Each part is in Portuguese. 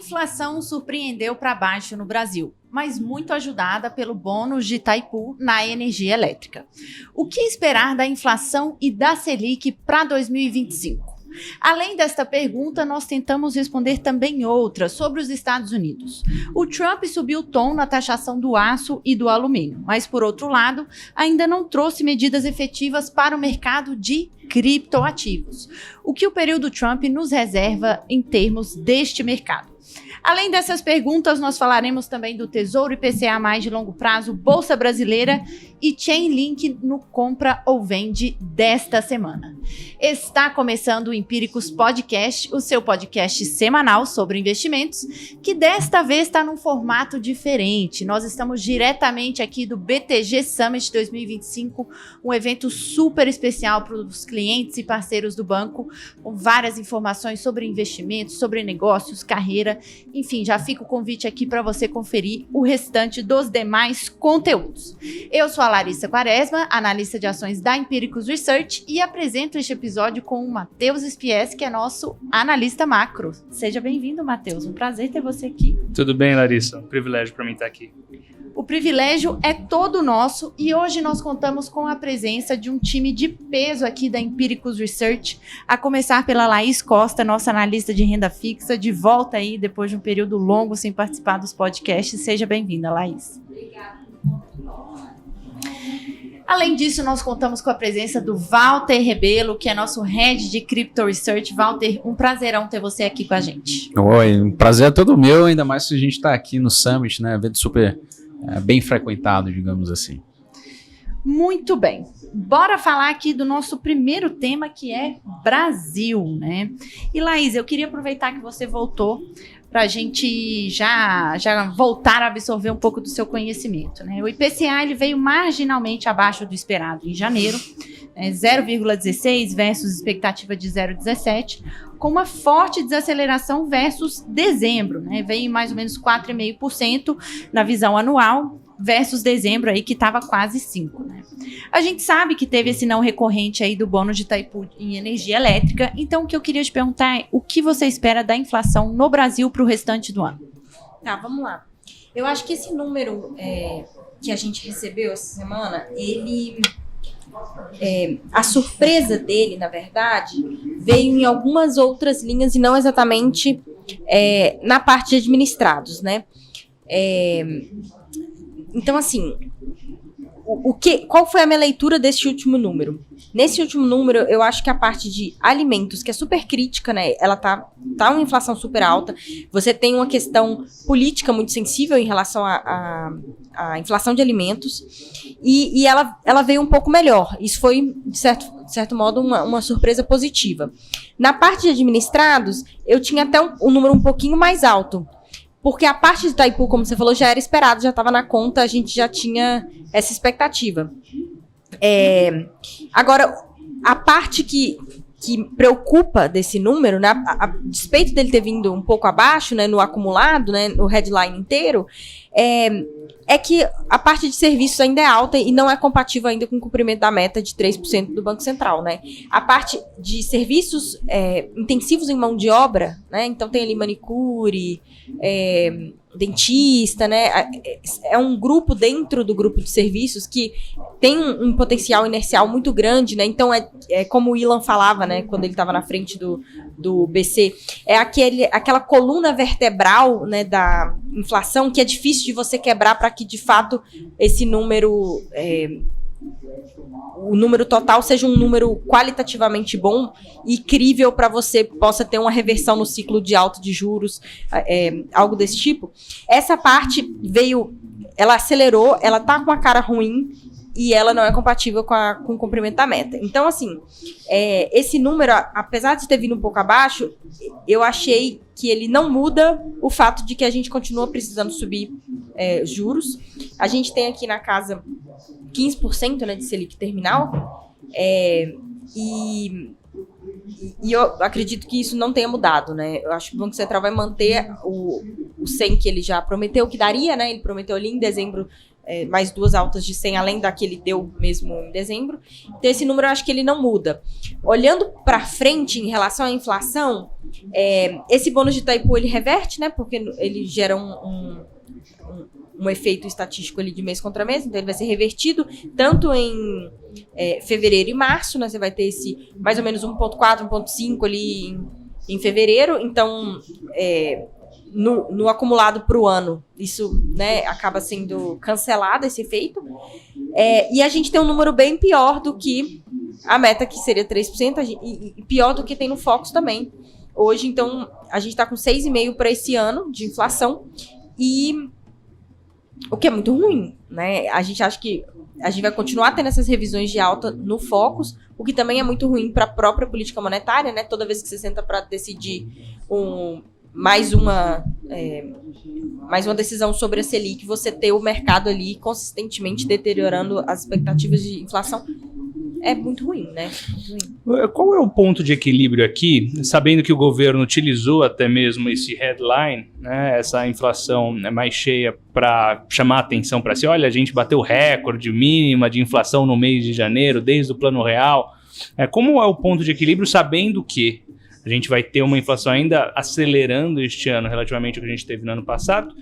inflação surpreendeu para baixo no Brasil, mas muito ajudada pelo bônus de Itaipu na energia elétrica. O que esperar da inflação e da Selic para 2025? Além desta pergunta, nós tentamos responder também outra sobre os Estados Unidos. O Trump subiu o tom na taxação do aço e do alumínio, mas, por outro lado, ainda não trouxe medidas efetivas para o mercado de criptoativos. O que o período Trump nos reserva em termos deste mercado? Além dessas perguntas, nós falaremos também do Tesouro IPCA mais de longo prazo, Bolsa Brasileira e Chainlink no compra ou vende desta semana. Está começando o Empíricos Podcast, o seu podcast semanal sobre investimentos, que desta vez está num formato diferente. Nós estamos diretamente aqui do BTG Summit 2025, um evento super especial para os clientes e parceiros do banco, com várias informações sobre investimentos, sobre negócios, carreira. Enfim, já fica o convite aqui para você conferir o restante dos demais conteúdos. Eu sou a Larissa Quaresma, analista de ações da Empíricos Research, e apresento este episódio com o Matheus Spies, que é nosso analista macro. Seja bem-vindo, Matheus. Um prazer ter você aqui. Tudo bem, Larissa. Um privilégio para mim estar aqui. O privilégio é todo nosso e hoje nós contamos com a presença de um time de peso aqui da Empíricos Research, a começar pela Laís Costa, nossa analista de renda fixa, de volta aí depois de um período longo sem participar dos podcasts. Seja bem-vinda, Laís. Obrigada. Além disso, nós contamos com a presença do Walter Rebelo, que é nosso Head de Crypto Research. Walter, um prazerão ter você aqui com a gente. Oi, um prazer é todo meu, ainda mais se a gente está aqui no Summit, né? Evento super bem frequentado, digamos assim. Muito bem. Bora falar aqui do nosso primeiro tema, que é Brasil, né? E Laís, eu queria aproveitar que você voltou para a gente já voltar a absorver um pouco do seu conhecimento, né? O IPCA ele veio marginalmente abaixo do esperado em janeiro, 0,16 versus expectativa de 0,17, com uma forte desaceleração versus dezembro, né? Veio em mais ou menos 4,5% na visão anual, versus dezembro aí que estava quase 5%, né? A gente sabe que teve esse não recorrente aí do bônus de Itaipu em energia elétrica, então o que eu queria te perguntar é o que você espera da inflação no Brasil para o restante do ano? Tá, vamos lá. Eu acho que esse número que a gente recebeu essa semana, a surpresa dele, na verdade, veio em algumas outras linhas e não exatamente na parte de administrados, né? Então, assim, qual foi a minha leitura desse último número? Nesse último número, eu acho que a parte de alimentos, que é super crítica, né? Ela tá uma inflação super alta. Você tem uma questão política muito sensível em relação à inflação de alimentos. E ela veio um pouco melhor. Isso foi, de certo modo, uma surpresa positiva. Na parte de administrados, eu tinha até um número um pouquinho mais alto. Porque a parte de Itaipu, como você falou, já era esperado, já estava na conta, a gente já tinha essa expectativa. Agora, a parte que preocupa desse número, né, a despeito dele ter vindo um pouco abaixo, né, no acumulado, né, no headline inteiro, é que a parte de serviços ainda é alta e não é compatível ainda com o cumprimento da meta de 3% do Banco Central, né? A parte de serviços intensivos em mão de obra, né? Então tem ali manicure, dentista, né? É um grupo dentro do grupo de serviços que tem um potencial inercial muito grande, né? Então é como o Ilan falava, né? Quando ele estava na frente do BC, aquela coluna vertebral, né, da inflação que é difícil de você quebrar para que de fato esse número, o número total seja um número qualitativamente bom e crível para você possa ter uma reversão no ciclo de alta de juros, algo desse tipo. Essa parte ela acelerou, ela tá com a cara ruim e ela não é compatível com o cumprimento da meta. Então, assim, esse número, apesar de ter vindo um pouco abaixo, eu achei que ele não muda o fato de que a gente continua precisando subir juros. A gente tem aqui na casa 15%, né, de Selic terminal, e eu acredito que isso não tenha mudado, né? Eu acho que o Banco Central vai manter o 100 que ele já prometeu que daria, né? Ele prometeu ali em dezembro mais 2 altas de 100, além da que ele deu mesmo em dezembro. Então, esse número eu acho que ele não muda. Olhando para frente em relação à inflação, esse bônus de Itaipu, ele reverte, né? Porque ele gera um efeito estatístico ali de mês contra mês, então ele vai ser revertido tanto em fevereiro e março, né? Você vai ter esse mais ou menos 1,4, 1,5 ali em fevereiro, então no acumulado para o ano, isso, né, acaba sendo cancelado esse efeito, e a gente tem um número bem pior do que a meta, que seria 3%, e pior do que tem no Focus também. Hoje, então, a gente está com 6,5% para esse ano de inflação, e o que é muito ruim, né? A gente acha que a gente vai continuar tendo essas revisões de alta no Focus, o que também é muito ruim para a própria política monetária, né? Toda vez que você senta para decidir mais uma decisão sobre a Selic, você ter o mercado ali consistentemente deteriorando as expectativas de inflação, é muito ruim, né? Muito ruim. Qual é o ponto de equilíbrio aqui, sabendo que o governo utilizou até mesmo esse headline, né, essa inflação mais cheia, para chamar a atenção para si? Olha, a gente bateu recorde mínima de inflação no mês de janeiro, desde o Plano Real. Como é o ponto de equilíbrio, sabendo que a gente vai ter uma inflação ainda acelerando este ano, relativamente ao que a gente teve no ano passado,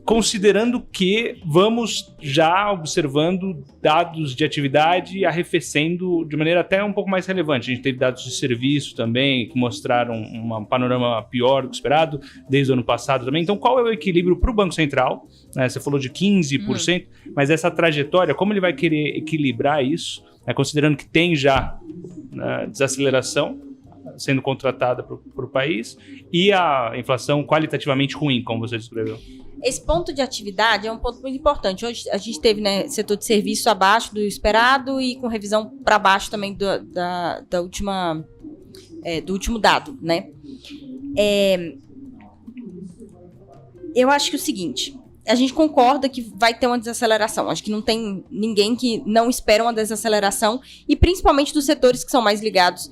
considerando que vamos já observando dados de atividade arrefecendo de maneira até um pouco mais relevante. A gente teve dados de serviço também, que mostraram um panorama pior do que esperado, desde o ano passado também. Então, qual é o equilíbrio para o Banco Central? Você falou de 15%, mas essa trajetória, como ele vai querer equilibrar isso, considerando que tem já desaceleração sendo contratada para o país e a inflação qualitativamente ruim, como você descreveu? Esse ponto de atividade é um ponto muito importante. Hoje a gente teve, né, setor de serviço abaixo do esperado e com revisão para baixo também do último dado, né? Eu acho que é o seguinte, a gente concorda que vai ter uma desaceleração. Acho que não tem ninguém que não espera uma desaceleração, e principalmente dos setores que são mais ligados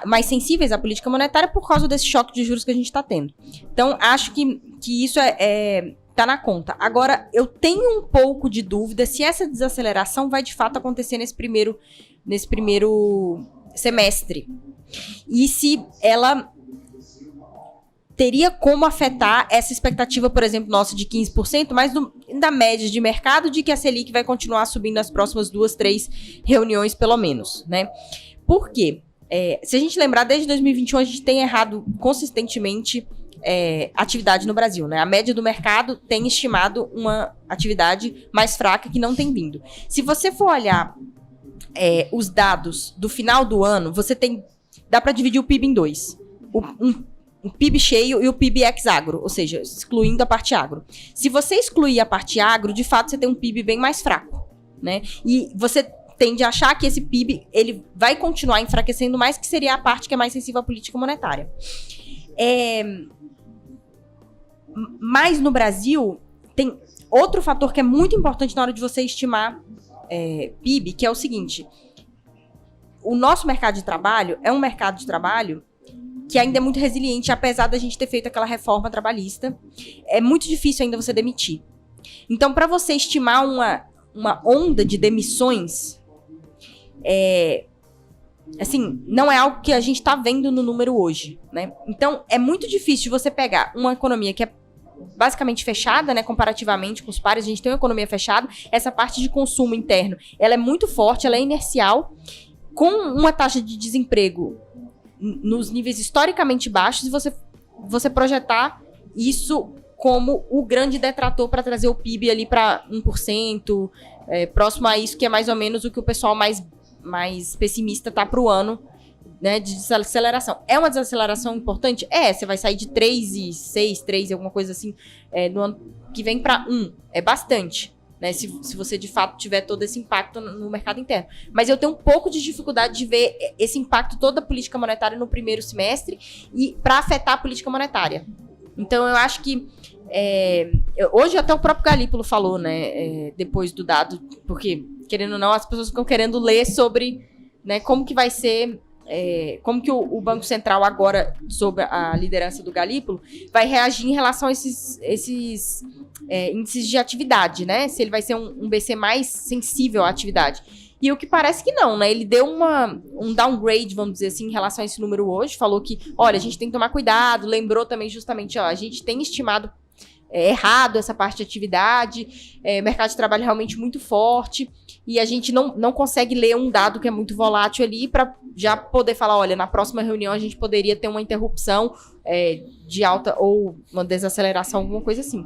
mais sensíveis à política monetária por causa desse choque de juros que a gente está tendo. Então, acho que isso tá na conta. Agora, eu tenho um pouco de dúvida se essa desaceleração vai de fato acontecer nesse primeiro semestre. E se ela teria como afetar essa expectativa, por exemplo, nossa de 15%, mas da média de mercado de que a Selic vai continuar subindo nas próximas 2, 3 reuniões, pelo menos, né? Por quê? Se a gente lembrar, desde 2021 a gente tem errado consistentemente atividade no Brasil, né? A média do mercado tem estimado uma atividade mais fraca que não tem vindo. Se você for olhar os dados do final do ano, dá para dividir o PIB em dois. O PIB cheio e o PIB ex-agro, ou seja, excluindo a parte agro. Se você excluir a parte agro, de fato você tem um PIB bem mais fraco, né? E você tende a achar que esse PIB ele vai continuar enfraquecendo mais, que seria a parte que é mais sensível à política monetária. Mas no Brasil, tem outro fator que é muito importante na hora de você estimar PIB, que é o seguinte: o nosso mercado de trabalho é um mercado de trabalho que ainda é muito resiliente, apesar da gente ter feito aquela reforma trabalhista. É muito difícil ainda você demitir. Então, para você estimar uma onda de demissões, assim, não é algo que a gente está vendo no número hoje, né? Então, é muito difícil você pegar uma economia que é basicamente fechada, né, comparativamente com os pares. A gente tem uma economia fechada, essa parte de consumo interno, ela é muito forte, ela é inercial, com uma taxa de desemprego nos níveis historicamente baixos, e você projetar isso como o grande detrator para trazer o PIB ali para 1%, próximo a isso, que é mais ou menos o que o pessoal mais pessimista tá para o ano, né, de desaceleração. É uma desaceleração importante? Você vai sair de 3,6, 3, alguma coisa assim, no ano que vem para 1. É bastante, né, se você de fato tiver todo esse impacto no mercado interno. Mas eu tenho um pouco de dificuldade de ver esse impacto toda a política monetária no primeiro semestre e para afetar a política monetária. Então, eu acho que hoje até o próprio Galípolo falou, né, depois do dado, porque, querendo ou não, as pessoas ficam querendo ler sobre, né, como que vai ser como que o Banco Central agora, sob a liderança do Galípolo, vai reagir em relação a esses índices de atividade, né? Se ele vai ser um BC mais sensível à atividade. E o que parece que não, né? Ele deu um downgrade, vamos dizer assim, em relação a esse número hoje. Falou que, olha, a gente tem que tomar cuidado. Lembrou também justamente, a gente tem estimado errado essa parte de atividade. Mercado de trabalho realmente muito forte. E a gente não consegue ler um dado que é muito volátil ali para já poder falar, olha, na próxima reunião a gente poderia ter uma interrupção de alta ou uma desaceleração, alguma coisa assim.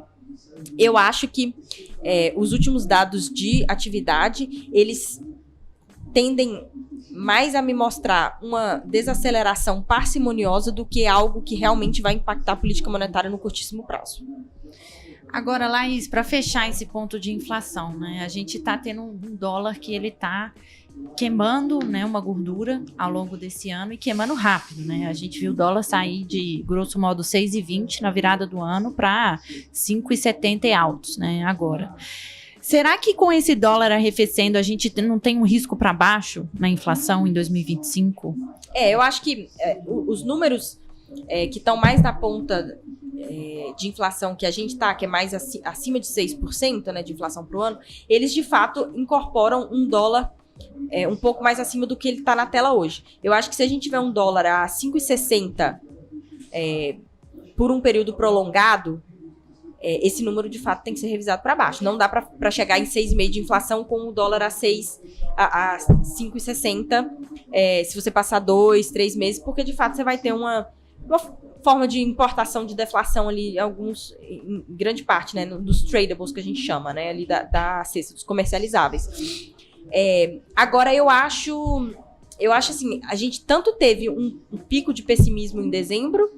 Eu acho que os últimos dados de atividade, eles tendem mais a me mostrar uma desaceleração parcimoniosa do que algo que realmente vai impactar a política monetária no curtíssimo prazo. Agora, Laís, para fechar esse ponto de inflação, né? A gente está tendo um dólar que ele está queimando, né, uma gordura ao longo desse ano e queimando rápido, né? A gente viu o dólar sair de, grosso modo, 6,20 na virada do ano para 5,70 altos, né, agora. Será que com esse dólar arrefecendo a gente não tem um risco para baixo na inflação em 2025? Eu acho que os números que estão mais na ponta de inflação que a gente está, que é mais acima de 6%, né, de inflação para o ano, eles de fato incorporam um dólar um pouco mais acima do que ele está na tela hoje. Eu acho que se a gente tiver um dólar a 5,60 por um período prolongado, esse número de fato tem que ser revisado para baixo. Não dá para chegar em 6,5 de inflação com o dólar a 5,60 se você passar 2, 3 meses, porque de fato você vai ter uma forma de importação de deflação ali, em grande parte, né, dos tradables que a gente chama, né, ali da cesta, dos comercializáveis. Agora eu acho assim, a gente tanto teve um pico de pessimismo em dezembro,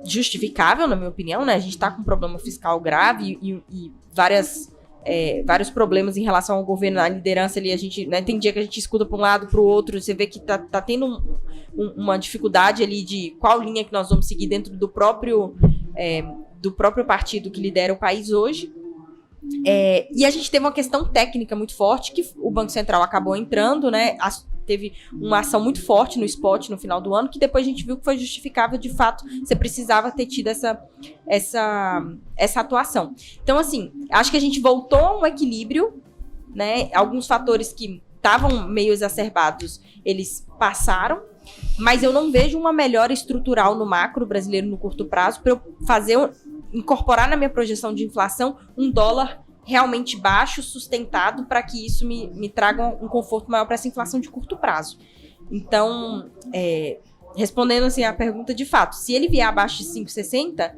justificável, na minha opinião, né? A gente está com um problema fiscal grave e vários problemas em relação ao governo, à liderança ali. A gente, né, tem dia que a gente escuta para um lado, para o outro, você vê que tá tendo uma dificuldade ali de qual linha que nós vamos seguir dentro do próprio partido que lidera o país hoje. E a gente teve uma questão técnica muito forte, que o Banco Central acabou entrando, né? Teve uma ação muito forte no spot no final do ano, que depois a gente viu que foi justificável, de fato, você precisava ter tido essa atuação. Então, assim, acho que a gente voltou a um equilíbrio, né? Alguns fatores que estavam meio exacerbados, eles passaram, mas eu não vejo uma melhora estrutural no macro brasileiro no curto prazo para eu incorporar na minha projeção de inflação um dólar realmente baixo, sustentado, para que isso me traga um conforto maior para essa inflação de curto prazo. Então, respondendo assim a pergunta de fato, se ele vier abaixo de 5,60,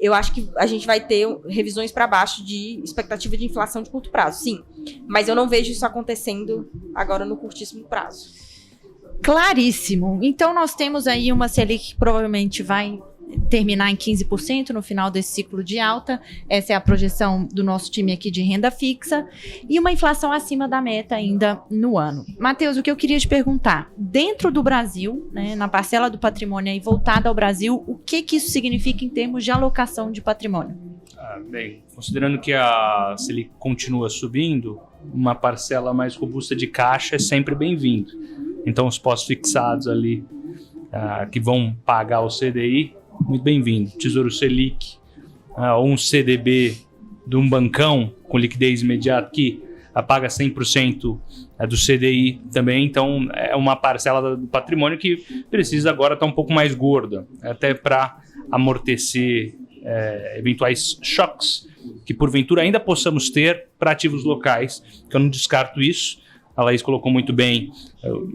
eu acho que a gente vai ter revisões para baixo de expectativa de inflação de curto prazo, sim. Mas eu não vejo isso acontecendo agora no curtíssimo prazo. Claríssimo. Então, nós temos aí uma Selic que provavelmente vai terminar em 15% no final desse ciclo de alta. Essa é a projeção do nosso time aqui de renda fixa. E uma inflação acima da meta ainda no ano. Matheus, o que eu queria te perguntar, dentro do Brasil, né, na parcela do patrimônio aí voltada ao Brasil, o que isso significa em termos de alocação de patrimônio? Bem, considerando que a Selic continua subindo, uma parcela mais robusta de caixa é sempre bem-vindo. Então, os pós-fixados ali que vão pagar o CDI, muito bem-vindo. Tesouro Selic, ou um CDB de um bancão com liquidez imediata que paga 100% do CDI também. Então, é uma parcela do patrimônio que precisa agora estar um pouco mais gorda, até para amortecer eventuais choques que, porventura, ainda possamos ter para ativos locais, que eu não descarto isso. A Laís colocou muito bem,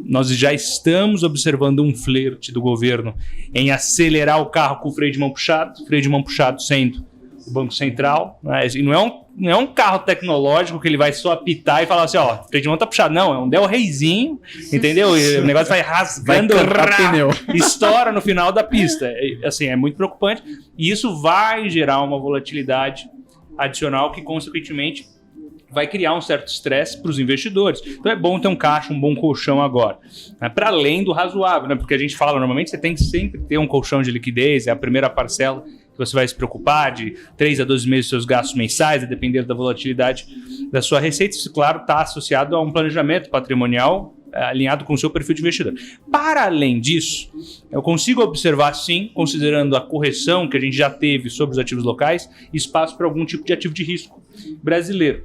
nós já estamos observando um flerte do governo em acelerar o carro com o freio de mão puxado sendo o Banco Central, né? E não é um carro tecnológico que ele vai só apitar e falar assim, ó, freio de mão tá puxado. Não, é um Del Reyzinho, entendeu? E o negócio vai rasgando, estoura no final da pista. Assim, é muito preocupante. E isso vai gerar uma volatilidade adicional que, consequentemente, vai criar um certo estresse para os investidores. Então é bom ter um caixa, um bom colchão agora, né? Para além do razoável, né? Porque a gente fala, normalmente você tem que sempre ter um colchão de liquidez, é a primeira parcela que você vai se preocupar, de 3 a 12 meses dos seus gastos mensais, a depender da volatilidade da sua receita. Isso, claro, está associado a um planejamento patrimonial alinhado com o seu perfil de investidor. Para além disso, eu consigo observar, sim, considerando a correção que a gente já teve sobre os ativos locais, espaço para algum tipo de ativo de risco brasileiro.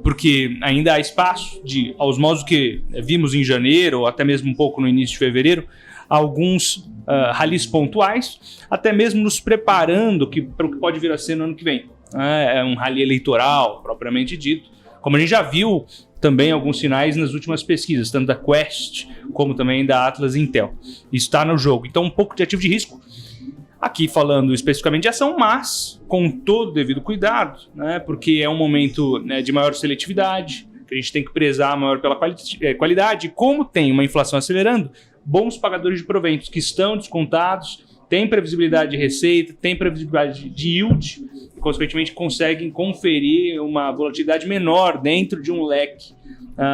Porque ainda há espaço de, aos modos que vimos em janeiro, ou até mesmo um pouco no início de fevereiro, alguns rallies pontuais, até mesmo nos preparando para o que pode vir a ser no ano que vem. É um rally eleitoral, propriamente dito, como a gente já viu também alguns sinais nas últimas pesquisas, tanto da Quest como também da Atlas Intel. Isso está no jogo. Então, um pouco de ativo de risco. Aqui falando especificamente de ação, mas com todo o devido cuidado, né, porque é um momento, né, de maior seletividade, que a gente tem que prezar maior pela qualidade. Como tem uma inflação acelerando, bons pagadores de proventos que estão descontados, tem previsibilidade de receita, tem previsibilidade de yield, e consequentemente conseguem conferir uma volatilidade menor dentro de um leque,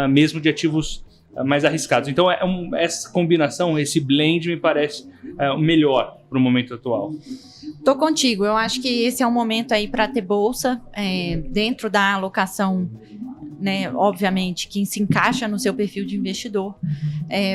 mesmo de ativos mais arriscados. Então, essa combinação, esse blend, me parece o melhor para o momento atual. Tô contigo. Eu acho que esse é um momento aí para ter bolsa dentro da alocação, né, obviamente, que se encaixa no seu perfil de investidor,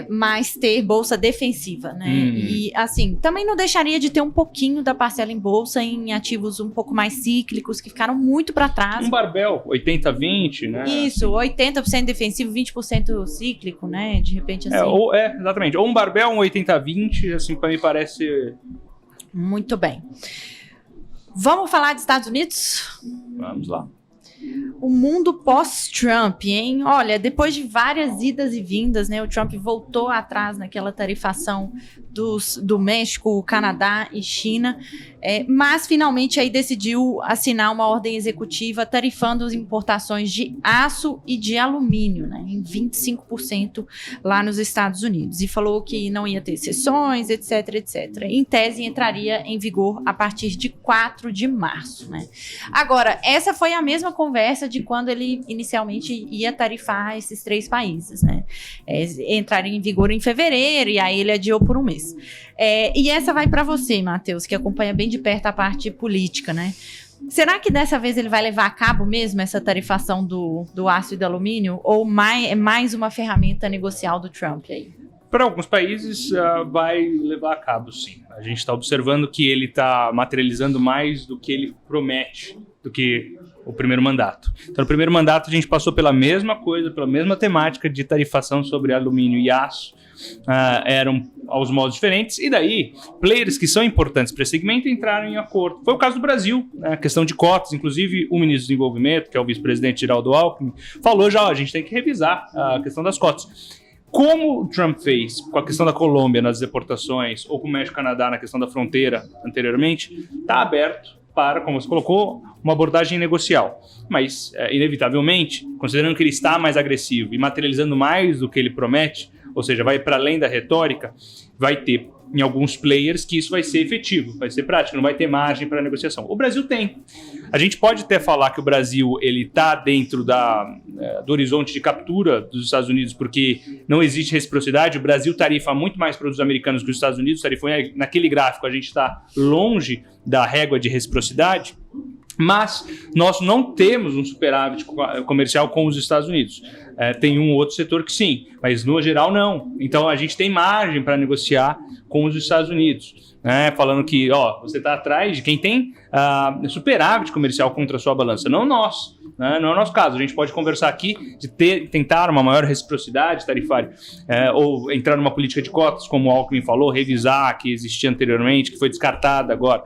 mas ter bolsa defensiva, né? E, assim, também não deixaria de ter um pouquinho da parcela em bolsa em ativos um pouco mais cíclicos, que ficaram muito para trás. Um barbel, 80-20, né? Isso, 80% defensivo, 20% cíclico, né? De repente, assim. Exatamente. Ou um barbel, um 80-20, assim, para mim parece... Muito bem. Vamos falar dos Estados Unidos? Vamos lá. O mundo pós-Trump, hein? Olha, depois de várias idas e vindas, né? O Trump voltou atrás naquela tarifação do México, Canadá e China, mas finalmente aí decidiu assinar uma ordem executiva tarifando as importações de aço e de alumínio, né? Em 25% lá nos Estados Unidos. E falou que não ia ter exceções, etc, etc. Em tese, entraria em vigor a partir de 4 de março, né? Agora, essa foi a mesma conversa de quando ele inicialmente ia tarifar esses 3 países, né? Entraria em vigor em fevereiro e aí ele adiou por um mês. E essa vai para você, Matheus, que acompanha bem de perto a parte política, né? Será que dessa vez ele vai levar a cabo mesmo essa tarifação do aço e do alumínio? Ou é mais uma ferramenta negocial do Trump aí? Para alguns países vai levar a cabo, sim. A gente está observando que ele está materializando mais do que ele promete, do que o primeiro mandato. Então, no primeiro mandato, a gente passou pela mesma coisa, pela mesma temática de tarifação sobre alumínio e aço. Eram aos modos diferentes, e daí players que são importantes para esse segmento entraram em acordo. Foi o caso do Brasil, né? A questão de cotas, inclusive o ministro do Desenvolvimento, que é o vice-presidente Geraldo Alckmin, falou já, a gente tem que revisar a questão das cotas. Como o Trump fez com a questão da Colômbia nas deportações, ou com o México e Canadá na questão da fronteira anteriormente, está aberto para, como você colocou, uma abordagem negocial. Mas, inevitavelmente, considerando que ele está mais agressivo e materializando mais do que ele promete, ou seja, vai para além da retórica, vai ter em alguns players que isso vai ser efetivo, vai ser prático, não vai ter margem para negociação. O Brasil tem. A gente pode até falar que o Brasil está dentro do horizonte de captura dos Estados Unidos, porque não existe reciprocidade. O Brasil tarifa muito mais produtos americanos que os Estados Unidos tarifam. Naquele gráfico a gente está longe da régua de reciprocidade, mas nós não temos um superávit comercial com os Estados Unidos. Tem um outro setor que sim, mas no geral não. Então a gente tem margem para negociar com os Estados Unidos, né? Falando que você está atrás de quem tem superávit comercial contra a sua balança, não nós. Não é o nosso caso. A gente pode conversar aqui de tentar uma maior reciprocidade tarifária, ou entrar numa política de cotas, como o Alckmin falou, revisar a que existia anteriormente, que foi descartada agora.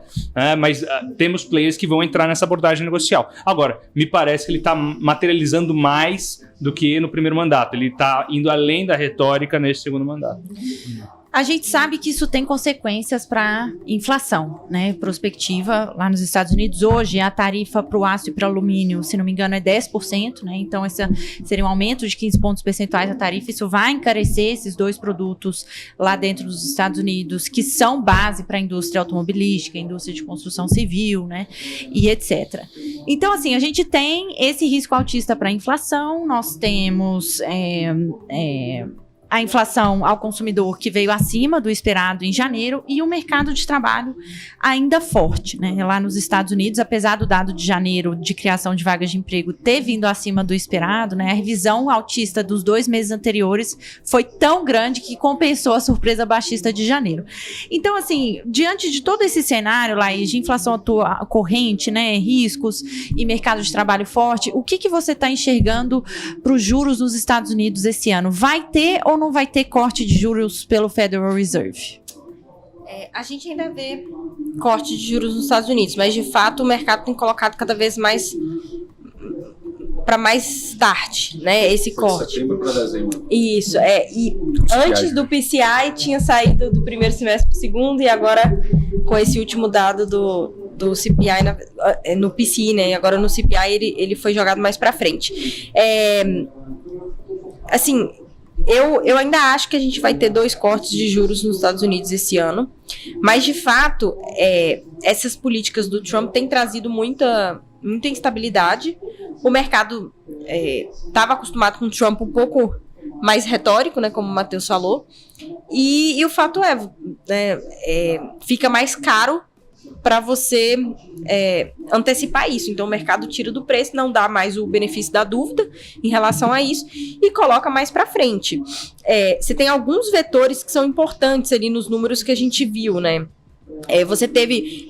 Mas temos players que vão entrar nessa abordagem negocial. Agora, me parece que ele está materializando mais do que no primeiro mandato. Ele está indo além da retórica nesse segundo mandato. A gente sabe que isso tem consequências para inflação, né? Prospectiva lá nos Estados Unidos. Hoje, a tarifa para o aço e para o alumínio, se não me engano, é 10%, né? Então, esse seria um aumento de 15 pontos percentuais da tarifa. Isso vai encarecer esses 2 produtos lá dentro dos Estados Unidos, que são base para a indústria automobilística, a indústria de construção civil, né? E etc. Então, assim, a gente tem esse risco altista para a inflação. Nós temos a inflação ao consumidor que veio acima do esperado em janeiro e o mercado de trabalho ainda forte, né? Lá nos Estados Unidos, apesar do dado de janeiro de criação de vagas de emprego ter vindo acima do esperado, né? A revisão altista dos 2 meses anteriores foi tão grande que compensou a surpresa baixista de janeiro. Então, assim, diante de todo esse cenário, Laís, de inflação corrente, né? Riscos e mercado de trabalho forte, o que você está enxergando para os juros nos Estados Unidos esse ano? Vai ter ou não vai ter corte de juros pelo Federal Reserve? A gente ainda vê corte de juros nos Estados Unidos, mas de fato o mercado tem colocado cada vez mais para mais tarde, né, esse corte. De setembro para dezembro. Isso, e antes do PCI tinha saído do primeiro semestre para o segundo, e agora com esse último dado do CPI no PCI, né, e agora no CPI ele foi jogado mais para frente. Assim, eu ainda acho que a gente vai ter 2 cortes de juros nos Estados Unidos esse ano, mas de fato essas políticas do Trump têm trazido muita instabilidade. O mercado estava acostumado com o Trump um pouco mais retórico, né, como o Matheus falou, e o fato fica mais caro para você antecipar isso. Então o mercado tira do preço, não dá mais o benefício da dúvida em relação a isso e coloca mais para frente. Você tem alguns vetores que são importantes ali nos números que a gente viu, né? Você teve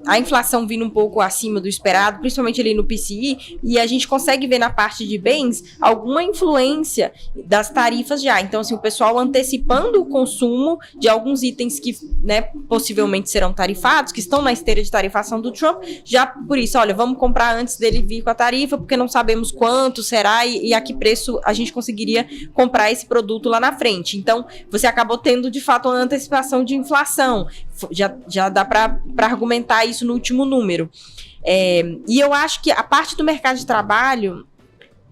a inflação vindo um pouco acima do esperado, principalmente ali no PCI, e a gente consegue ver na parte de bens alguma influência das tarifas já. Então, assim, o pessoal antecipando o consumo de alguns itens que, né, possivelmente serão tarifados, que estão na esteira de tarifação do Trump, já por isso, olha, vamos comprar antes dele vir com a tarifa, porque não sabemos quanto será e a que preço a gente conseguiria comprar esse produto lá na frente. Então, você acabou tendo, de fato, uma antecipação de inflação. Já dá para argumentar isso no último número. E eu acho que a parte do mercado de trabalho,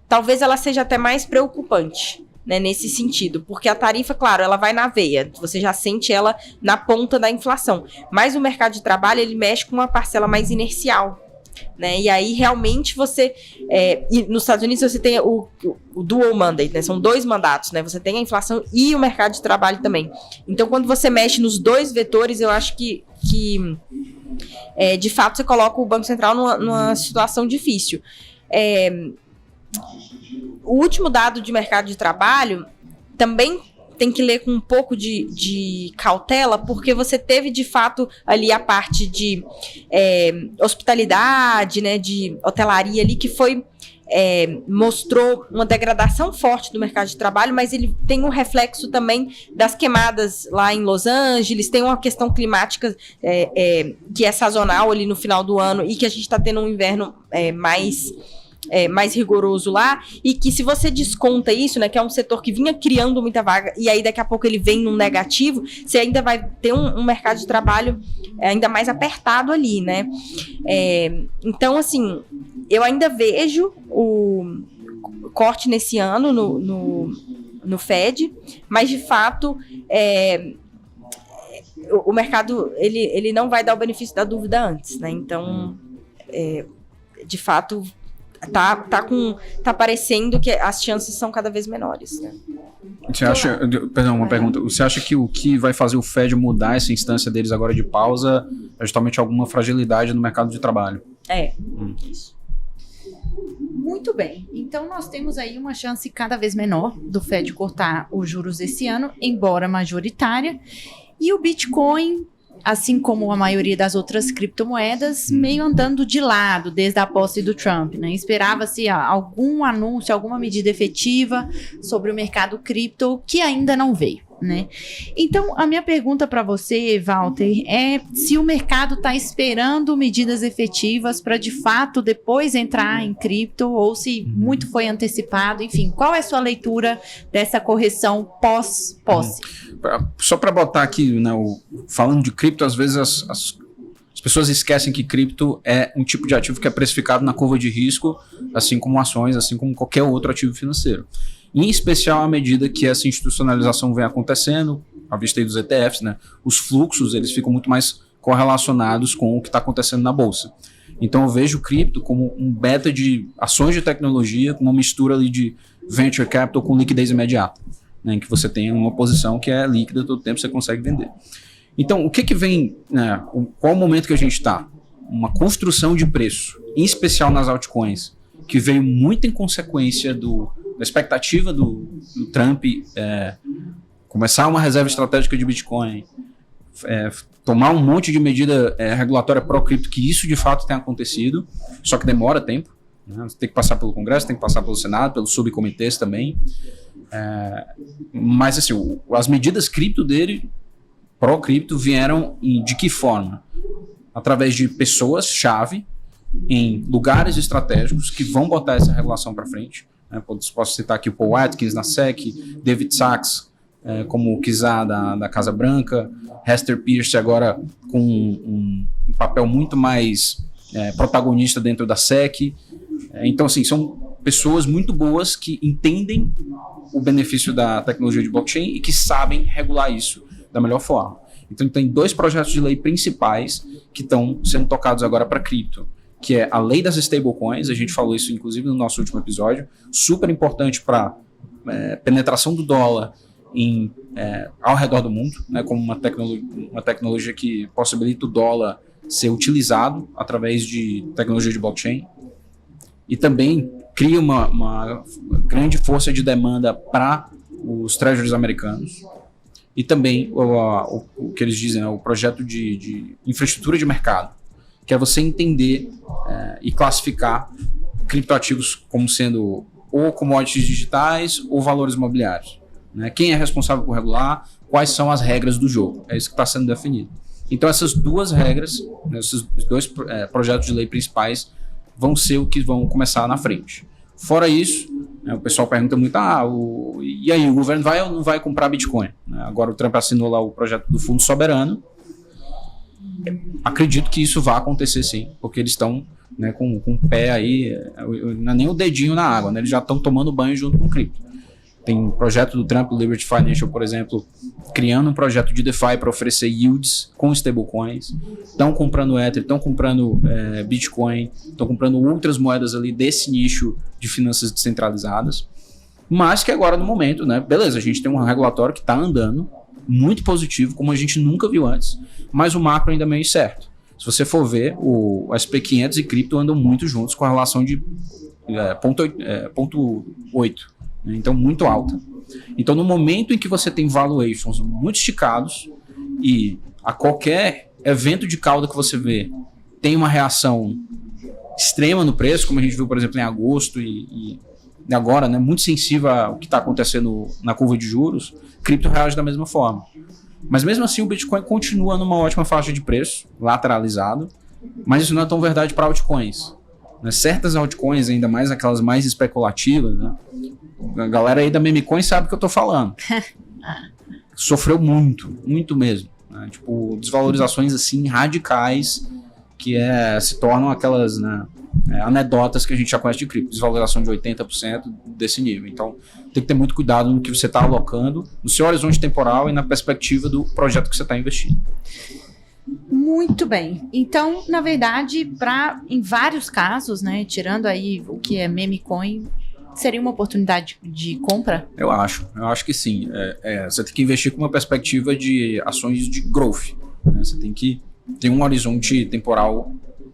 talvez ela seja até mais preocupante, né, nesse sentido, porque a tarifa, claro, ela vai na veia, você já sente ela na ponta da inflação, mas o mercado de trabalho, ele mexe com uma parcela mais inercial, né, e aí realmente você, e nos Estados Unidos você tem o dual mandate, né, são 2 mandatos, né, você tem a inflação e o mercado de trabalho também. Então, quando você mexe nos 2 vetores, eu acho que de fato você coloca o Banco Central numa situação difícil. O último dado de mercado de trabalho também tem que ler com um pouco de cautela, porque você teve, de fato, ali a parte de hospitalidade, né, de hotelaria ali, que foi mostrou uma degradação forte do mercado de trabalho, mas ele tem um reflexo também das queimadas lá em Los Angeles, tem uma questão climática que é sazonal ali no final do ano e que a gente está tendo um inverno mais rigoroso lá, e que se você desconta isso, né, que é um setor que vinha criando muita vaga, e aí daqui a pouco ele vem num negativo, você ainda vai ter um mercado de trabalho ainda mais apertado ali, né? Então, assim, eu ainda vejo o corte nesse ano no Fed, mas de fato o mercado ele não vai dar o benefício da dúvida antes, né? Então, de fato, tá parecendo que as chances são cada vez menores, né? Você acha, perdão, uma pergunta, você acha que o que vai fazer o Fed mudar essa instância deles agora de pausa é justamente alguma fragilidade no mercado de trabalho? Isso. Muito bem, então nós temos aí uma chance cada vez menor do Fed cortar os juros esse ano, embora majoritária, e o Bitcoin, assim como a maioria das outras criptomoedas, meio andando de lado desde a posse do Trump, né? Esperava-se algum anúncio, alguma medida efetiva sobre o mercado cripto que ainda não veio, né? Então, a minha pergunta para você, Walter, é se o mercado está esperando medidas efetivas para, de fato, depois entrar em cripto, ou se muito foi antecipado, enfim, qual é a sua leitura dessa correção pós-posse? Só para botar aqui, né, falando de cripto, às vezes as pessoas esquecem que cripto é um tipo de ativo que é precificado na curva de risco, assim como ações, assim como qualquer outro ativo financeiro. Em especial à medida que essa institucionalização vem acontecendo, à vista aí dos ETFs, né, os fluxos eles ficam muito mais correlacionados com o que está acontecendo na bolsa. Então eu vejo o cripto como um beta de ações de tecnologia, com uma mistura ali de venture capital com liquidez imediata. né, em que você tem uma posição que é líquida todo tempo, você consegue vender. Então, o que vem, né, qual o momento que a gente está? Uma construção de preço, em especial nas altcoins, que veio muito em consequência da expectativa do Trump começar uma reserva estratégica de Bitcoin, tomar um monte de medida regulatória pró-cripto, que isso de fato tem acontecido, só que demora tempo. Né? Você tem que passar pelo Congresso, tem que passar pelo Senado, pelos subcomitês também. Mas assim, as medidas cripto dele, pró-cripto, vieram de que forma? Através de pessoas-chave em lugares estratégicos que vão botar essa regulação para frente. Né? Posso citar aqui o Paul Atkins na SEC, David Sachs, como o Kizar da Casa Branca, Hester Peirce agora com um papel muito mais protagonista dentro da SEC. Então, assim, são pessoas muito boas que entendem o benefício da tecnologia de blockchain e que sabem regular isso da melhor forma. Então, tem 2 projetos de lei principais que estão sendo tocados agora para cripto, que é a lei das stablecoins. A gente falou isso, inclusive, no nosso último episódio, super importante para penetração do dólar ao redor do mundo, né, como uma tecnologia que possibilita o dólar ser utilizado através de tecnologia de blockchain. E também cria uma grande força de demanda para os treasuries americanos. E também o que eles dizem, o projeto de infraestrutura de mercado, que é você entender e classificar criptoativos como sendo ou commodities digitais ou valores imobiliários. Né? Quem é responsável por regular, quais são as regras do jogo, é isso que está sendo definido. Então essas 2 regras, né, esses 2 projetos de lei principais vão ser o que vão começar na frente. Fora isso, o pessoal pergunta muito, e aí, o governo vai ou não vai comprar Bitcoin? Agora o Trump assinou lá o projeto do Fundo Soberano. Acredito que isso vai acontecer sim, porque eles estão, né, com o pé aí, não é nem o dedinho na água, né, eles já estão tomando banho junto com o cripto. Tem um projeto do Trump, o Liberty Financial, por exemplo, criando um projeto de DeFi para oferecer yields com stablecoins. Estão comprando Ether, estão comprando Bitcoin, estão comprando outras moedas ali desse nicho de finanças descentralizadas. Mas que agora, no momento, né, beleza, a gente tem um regulatório que está andando, muito positivo, como a gente nunca viu antes, mas o macro ainda é meio incerto. Se você for ver, o SP500 e cripto andam muito juntos com a relação de 0,8. Então, muito alta. Então, no momento em que você tem valuations muito esticados e a qualquer evento de cauda que você vê tem uma reação extrema no preço, como a gente viu, por exemplo, em agosto e agora, né, muito sensível ao que está acontecendo na curva de juros, cripto reage da mesma forma. Mas mesmo assim, o Bitcoin continua numa ótima faixa de preço, lateralizado, mas isso não é tão verdade para altcoins. Né? Certas altcoins, ainda mais aquelas mais especulativas, né? A galera aí da Memecoin sabe o que eu tô falando. Sofreu muito, muito mesmo. Né? Tipo, desvalorizações assim radicais que se tornam aquelas, né, anedotas que a gente já conhece de cripto. Desvalorização de 80% desse nível. Então, tem que ter muito cuidado no que você está alocando, no seu horizonte temporal e na perspectiva do projeto que você está investindo. Muito bem. Então, na verdade, em vários casos, né, tirando aí o que é Memecoin, seria uma oportunidade de compra? Eu acho que sim. Você tem que investir com uma perspectiva de ações de growth. Né? Você tem que ter um horizonte temporal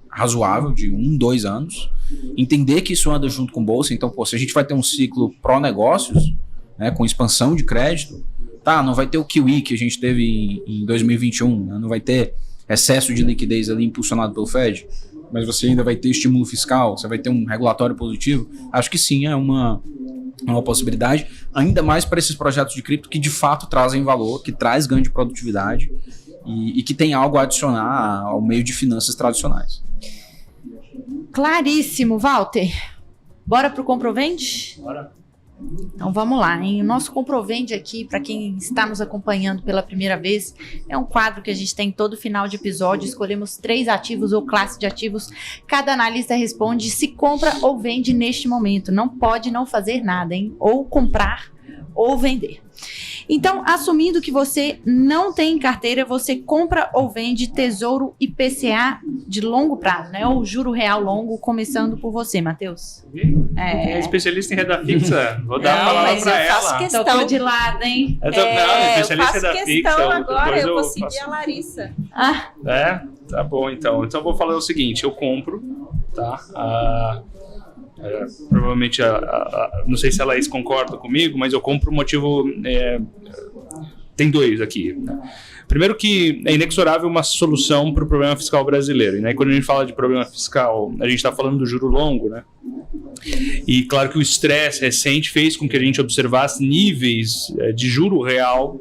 razoável de 1-2 anos, entender que isso anda junto com bolsa. Então, se a gente vai ter um ciclo pró-negócios, né, com expansão de crédito, não vai ter o QE que a gente teve em 2021, né? Não vai ter excesso de liquidez ali impulsionado pelo Fed, mas você ainda vai ter estímulo fiscal, você vai ter um regulatório positivo. Acho que sim, é uma possibilidade, ainda mais para esses projetos de cripto que de fato trazem valor, que traz ganho de produtividade e que tem algo a adicionar ao meio de finanças tradicionais. Claríssimo, Walter. Bora pro Comprovende? Bora. Então vamos lá, hein? O nosso Comprovende aqui, para quem está nos acompanhando pela primeira vez, é um quadro que a gente tem todo final de episódio. Escolhemos 3 ativos ou classe de ativos. Cada analista responde se compra ou vende neste momento. Não pode não fazer nada, hein? Ou comprar ou vender. Então, assumindo que você não tem carteira, você compra ou vende Tesouro IPCA de longo prazo, né? Ou juro real longo, começando por você, Matheus. É especialista em renda fixa. Vou dar a palavra para ela. Questão. Tô de lado, hein? Não, especialista em renda fixa. Agora eu vou faço. seguir a Larissa. Tá bom, então. Então eu vou falar o seguinte, eu compro, tá? Provavelmente, não sei se a Laís concorda comigo, mas eu compro o motivo... tem dois aqui, né? Primeiro que é inexorável uma solução para o problema fiscal brasileiro, né? E quando a gente fala de problema fiscal, a gente está falando do juro longo, né? E claro que o estresse recente fez com que a gente observasse níveis de juro real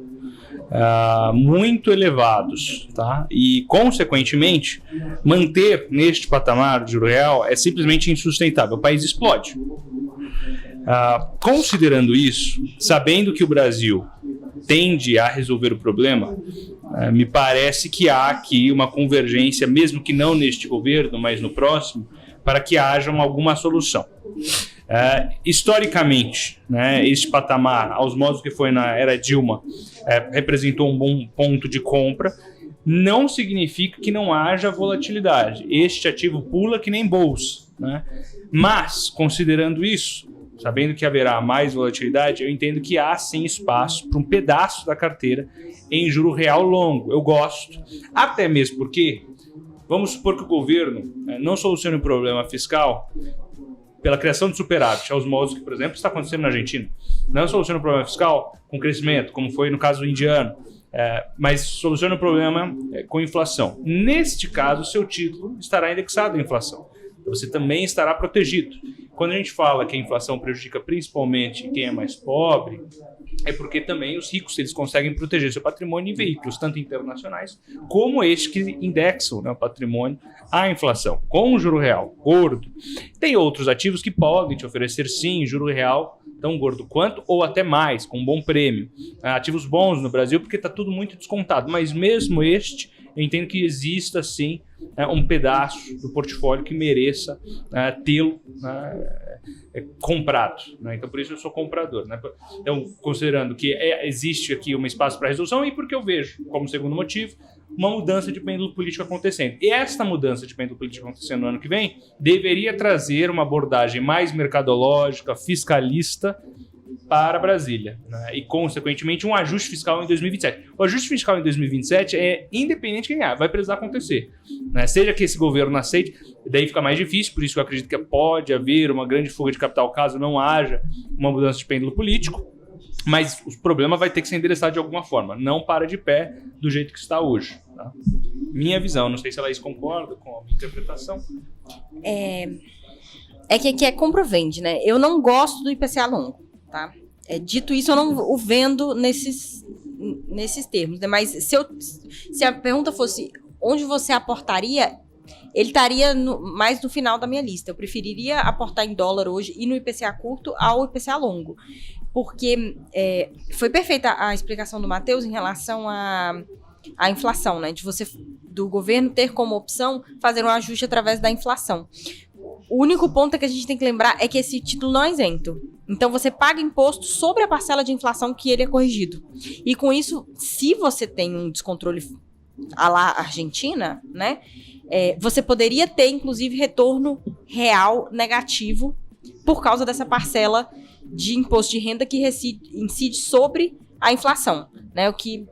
muito elevados, tá? E, consequentemente, manter neste patamar de juro real é simplesmente insustentável. O país explode. Considerando isso, sabendo que o Brasil tende a resolver o problema, me parece que há aqui uma convergência, mesmo que não neste governo, mas no próximo, para que haja alguma solução. Historicamente, né, este patamar, aos modos que foi na era Dilma, representou um bom ponto de compra. Não significa que não haja volatilidade. Este ativo pula que nem bolsa, né? Mas, considerando isso, sabendo que haverá mais volatilidade, eu entendo que há sim espaço para um pedaço da carteira em juro real longo. Eu gosto, até mesmo porque, vamos supor que o governo não solucione o problema fiscal pela criação de superávit, aos modos que, por exemplo, está acontecendo na Argentina. Não soluciona o problema fiscal com crescimento, como foi no caso indiano, mas soluciona o problema com inflação. Neste caso, seu título estará indexado à inflação. Você também estará protegido. Quando a gente fala que a inflação prejudica principalmente quem é mais pobre, é porque também os ricos eles conseguem proteger seu patrimônio em veículos, tanto internacionais como este que indexam, né, o patrimônio à inflação, com o juro real gordo. Tem outros ativos que podem te oferecer, sim, juro real tão gordo quanto, ou até mais, com um bom prêmio. Ativos bons no Brasil, porque está tudo muito descontado, mas mesmo este, eu entendo que exista, sim, um pedaço do portfólio que mereça tê-lo comprado, né? Então, por isso eu sou comprador, né? Então, considerando que existe aqui um espaço para resolução e porque eu vejo, como segundo motivo, uma mudança de pêndulo político acontecendo. E esta mudança de pêndulo político acontecendo no ano que vem deveria trazer uma abordagem mais mercadológica, fiscalista, para Brasília, né? E, consequentemente, um ajuste fiscal em 2027. O ajuste fiscal em 2027 é independente de quem vai precisar acontecer, né? Seja que esse governo aceite, daí fica mais difícil, por isso que eu acredito que pode haver uma grande fuga de capital caso não haja uma mudança de pêndulo político, mas o problema vai ter que ser endereçado de alguma forma, não para de pé do jeito que está hoje, tá? Minha visão, não sei se a Laís concorda com a minha interpretação. É que aqui é compra ou vende, né? Eu não gosto do IPCA longo. Tá? Dito isso, eu não o vendo nesses termos, né? Mas se a pergunta fosse onde você aportaria, ele estaria mais no final da minha lista. Eu preferiria aportar em dólar hoje e no IPCA curto ao IPCA longo. Porque foi perfeita a explicação do Matheus em relação à inflação, né? Do governo ter como opção fazer um ajuste através da inflação. O único ponto que a gente tem que lembrar é que esse título não é isento. Então, você paga imposto sobre a parcela de inflação que ele é corrigido. E com isso, se você tem um descontrole à la Argentina, né, você poderia ter, inclusive, retorno real negativo por causa dessa parcela de imposto de renda que incide sobre a inflação, né, o que,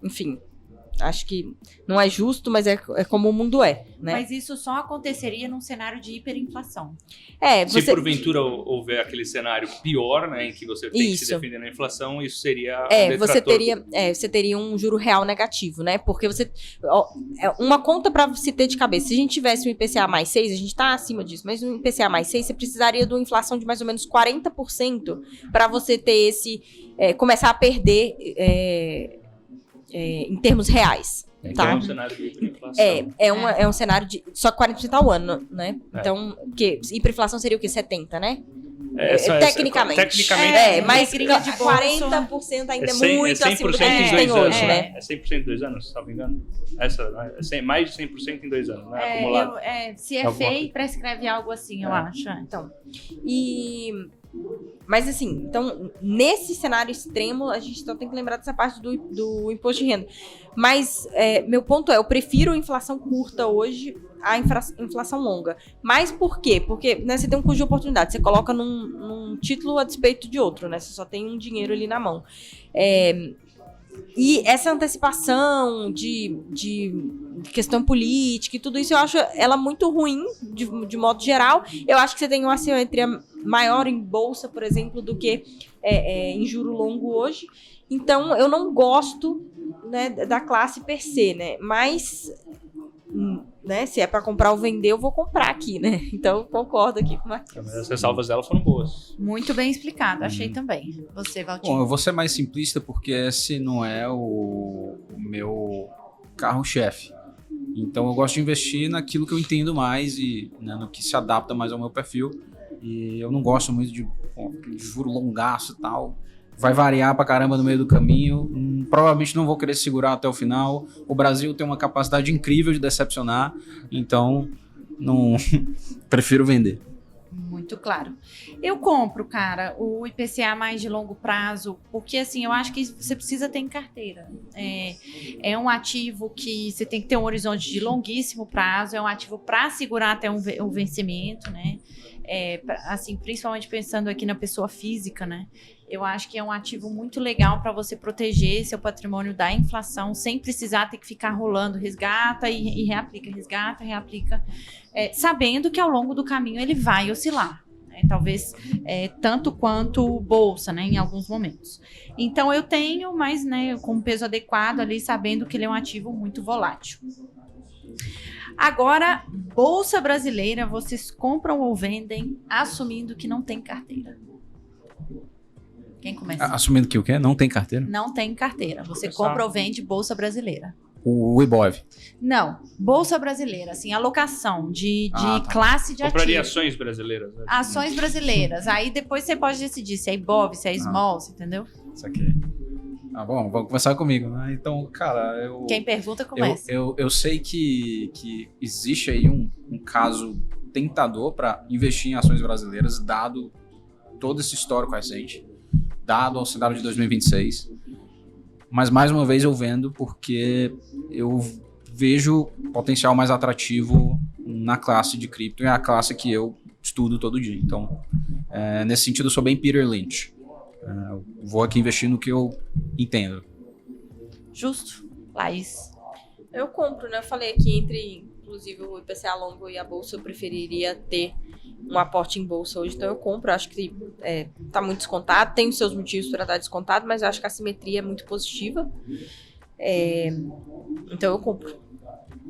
enfim... Acho que não é justo, mas é como o mundo é, né? Mas isso só aconteceria num cenário de hiperinflação. Se porventura houver aquele cenário pior, né, em que você tem que se defender na inflação, isso seria você teria um juro real negativo, né? Porque uma conta para se ter de cabeça. Se a gente tivesse um IPCA mais 6, a gente está acima disso, mas um IPCA mais 6, você precisaria de uma inflação de mais ou menos 40% para você ter começar a perder em termos reais. Então tá? É um cenário de hiperinflação. É um cenário de só 40% ao ano, né? Então, porque hiperinflação seria o quê? 70%, né? Tecnicamente. Mas 40% ainda é muito acima do que a gente tem hoje, né? É 100% em 2 anos, se não me engano. Mais de 100% em 2 anos, né? Acumulado. Se é FEI, prescreve algo assim, eu acho. Então, e Mas assim, então, nesse cenário extremo, a gente só tem que lembrar dessa parte do imposto de renda. Mas meu ponto eu prefiro inflação curta hoje à inflação longa. Mas por quê? Porque, né, você tem um custo de oportunidade, você coloca num título a despeito de outro, né? Você só tem um dinheiro ali na mão. E essa antecipação de questão política e tudo isso, eu acho ela muito ruim, de modo geral. Eu acho que você tem uma assimetria maior em bolsa, por exemplo, do que em juro longo hoje. Então, eu não gosto, né, da classe per se, né? Mas, né, se é para comprar ou vender, eu vou comprar aqui, né? Então, eu concordo aqui com o Matheus. As ressalvas dela foram boas. Muito bem explicado, achei também. Você, Valtinho? Bom, eu vou ser mais simplista porque esse não é o meu carro-chefe. Então eu gosto de investir naquilo que eu entendo mais e, né, no que se adapta mais ao meu perfil. E eu não gosto muito de juro longaço e tal. Vai variar pra caramba no meio do caminho. Provavelmente não vou querer segurar até o final. O Brasil tem uma capacidade incrível de decepcionar. Então, não prefiro vender. Muito claro. Eu compro, cara, o IPCA mais de longo prazo, porque assim, eu acho que você precisa ter em carteira. É um ativo que você tem que ter um horizonte de longuíssimo prazo, é um ativo para segurar até um vencimento, né? Assim, principalmente pensando aqui na pessoa física, né? Eu acho que é um ativo muito legal para você proteger seu patrimônio da inflação, sem precisar ter que ficar rolando, resgata e reaplica, resgata, reaplica, sabendo que ao longo do caminho ele vai oscilar, né? Talvez tanto quanto bolsa, né, em alguns momentos. Então eu tenho, mas, né, com um peso adequado ali, sabendo que ele é um ativo muito volátil. Agora, bolsa brasileira, vocês compram ou vendem assumindo que não tem carteira? Quem começa? Assumindo que o quê? Não tem carteira? Não tem carteira. Você compra ou vende bolsa brasileira? O Ibov. Não. Bolsa brasileira, assim, alocação de Tá. classe de Compraria ativo. ações brasileiras. Né? Ações brasileiras. Aí depois você pode decidir se é Ibov, se é Small, você entendeu? Isso aqui. Bom, vamos começar comigo, né? Então, cara, Quem pergunta, começa. eu sei que existe aí um caso tentador para investir em ações brasileiras, dado todo esse histórico recente, dado ao cenário de 2026. Mas, mais uma vez, eu vendo porque eu vejo potencial mais atrativo na classe de cripto, e é a classe que eu estudo todo dia. Então, nesse sentido, eu sou bem Peter Lynch. Vou aqui investir no que eu entendo. Justo. Laís. Eu compro, né? Eu falei aqui inclusive, o IPCA longo e a bolsa, eu preferiria ter um aporte em bolsa hoje. Então, eu compro. Acho que tá muito descontado. Tem os seus motivos para estar descontado, mas eu acho que a simetria é muito positiva. Então, eu compro.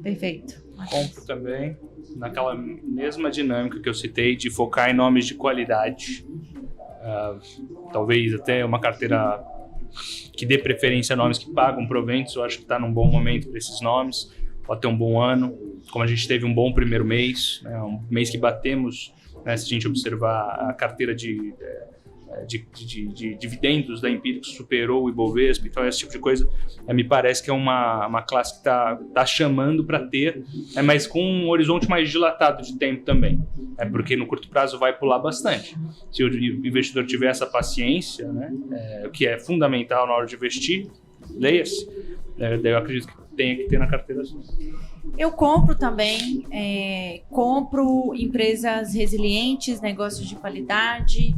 Perfeito. Compro também, naquela mesma dinâmica que eu citei, de focar em nomes de qualidade. Talvez até uma carteira que dê preferência a nomes que pagam proventos. Eu acho que está num bom momento para esses nomes. Pode ter um bom ano, como a gente teve um bom primeiro mês, né, um mês que batemos, né, se a gente observar a carteira de dividendos da Empíricos superou o Ibovespa. Então esse tipo de coisa me parece que é uma classe que está chamando para ter, mas com um horizonte mais dilatado de tempo também, porque no curto prazo vai pular bastante. Se o investidor tiver essa paciência, né, o que é fundamental na hora de investir, leia-se, daí eu acredito que tenha que ter na carteira. Eu compro também, compro empresas resilientes, negócios de qualidade,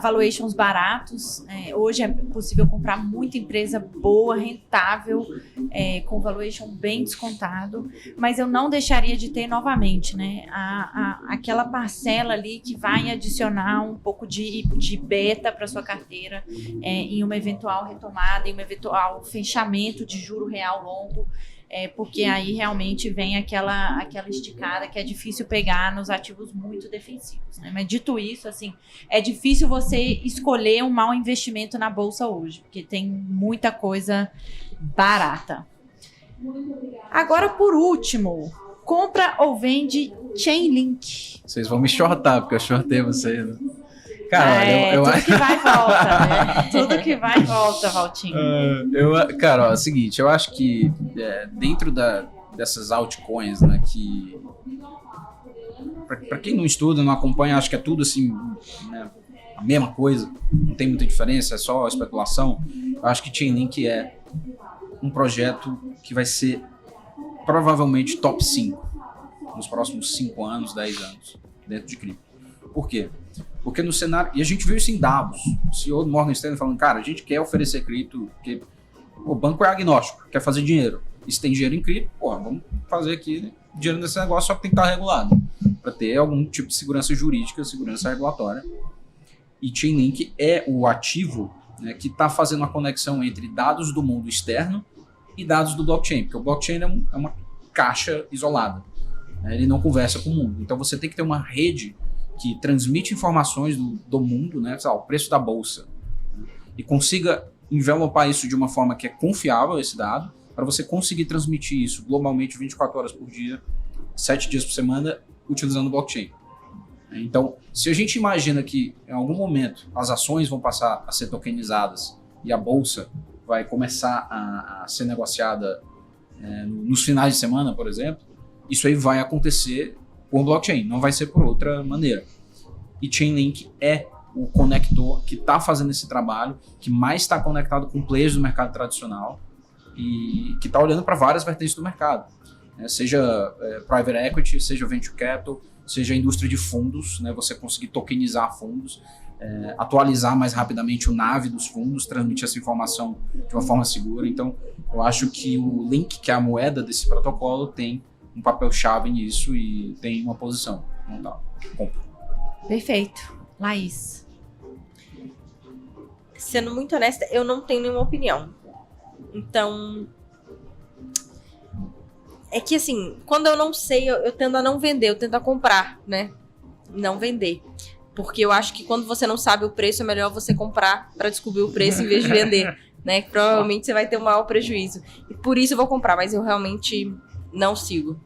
valuations baratos. Hoje é possível comprar muita empresa boa, rentável, com valuation bem descontado, mas eu não deixaria de ter novamente, né, aquela parcela ali que vai adicionar um pouco de beta para sua carteira em uma eventual retomada, em um eventual fechamento de juro real longo. Porque aí realmente vem aquela esticada que é difícil pegar nos ativos muito defensivos, né? Mas dito isso, assim, é difícil você escolher um mau investimento na bolsa hoje, porque tem muita coisa barata. Agora, por último, compra ou vende Chainlink? Vocês vão me shortar, porque eu shortei vocês, né? Cara, tudo que vai e volta, né? Tudo que vai e volta, Valtinho. Cara, é o seguinte, eu acho que dentro dessas altcoins, né, que para quem não estuda, não acompanha, acha que é tudo assim, né, a mesma coisa, não tem muita diferença, é só especulação. Eu acho que Chainlink é um projeto que vai ser provavelmente top 5 nos próximos 5 anos, 10 anos dentro de cripto. Por quê? Porque no cenário, e a gente viu isso em Davos, o CEO do Morgan Stanley falando, cara, a gente quer oferecer cripto, porque o banco é agnóstico, quer fazer dinheiro. E se tem dinheiro em cripto, vamos fazer aqui dinheiro nesse negócio, só que tem que estar regulado, para ter algum tipo de segurança jurídica, segurança regulatória. E Chainlink é o ativo, né, que está fazendo a conexão entre dados do mundo externo e dados do blockchain, porque o blockchain é uma caixa isolada, né, ele não conversa com o mundo. Então você tem que ter uma rede que transmite informações do mundo, né, o preço da bolsa, né, e consiga envelopar isso de uma forma que é confiável, esse dado, para você conseguir transmitir isso globalmente 24 horas por dia, 7 dias por semana, utilizando o blockchain. Então, se a gente imagina que em algum momento as ações vão passar a ser tokenizadas e a bolsa vai começar a ser negociada nos finais de semana, por exemplo, isso aí vai acontecer por blockchain, não vai ser por outra maneira. E Chainlink é o conector que está fazendo esse trabalho, que mais está conectado com players do mercado tradicional e que está olhando para várias vertentes do mercado, né? Seja private equity, seja venture capital, seja a indústria de fundos, né? Você conseguir tokenizar fundos, atualizar mais rapidamente o NAV dos fundos, transmitir essa informação de uma forma segura. Então, eu acho que o Link, que é a moeda desse protocolo, tem um papel-chave nisso e tem uma posição. Não tá. Compro. Perfeito. Laís. Sendo muito honesta, eu não tenho nenhuma opinião. Então, é que assim, quando eu não sei, eu tendo a não vender, eu tento a comprar, né? Não vender. Porque eu acho que quando você não sabe o preço, é melhor você comprar para descobrir o preço em vez de vender, né? Que provavelmente você vai ter um maior prejuízo. E por isso eu vou comprar, mas eu realmente não sigo.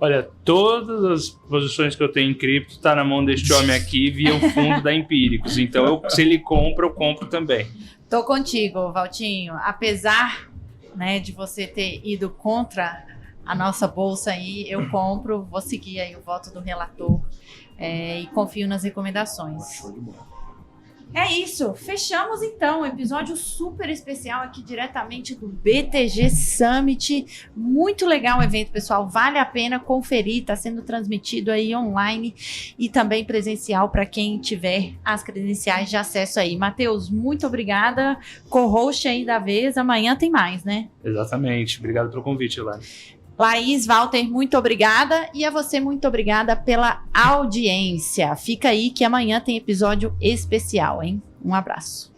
Olha, todas as posições que eu tenho em cripto tá na mão deste homem aqui via o fundo da Empíricos. Então, se ele compra, eu compro também. Tô contigo, Valtinho. Apesar, né, de você ter ido contra a nossa bolsa aí, eu compro, vou seguir aí o voto do relator e confio nas recomendações. Show de bola. É isso, fechamos então um episódio super especial aqui diretamente do BTG Summit. Muito legal o evento, pessoal, vale a pena conferir, está sendo transmitido aí online e também presencial para quem tiver as credenciais de acesso aí. Matheus, muito obrigada, co-host aí da vez, amanhã tem mais, né? Exatamente, obrigado pelo convite, Elane. Laís, Walter, muito obrigada. E a você, muito obrigada pela audiência. Fica aí que amanhã tem episódio especial, hein? Um abraço.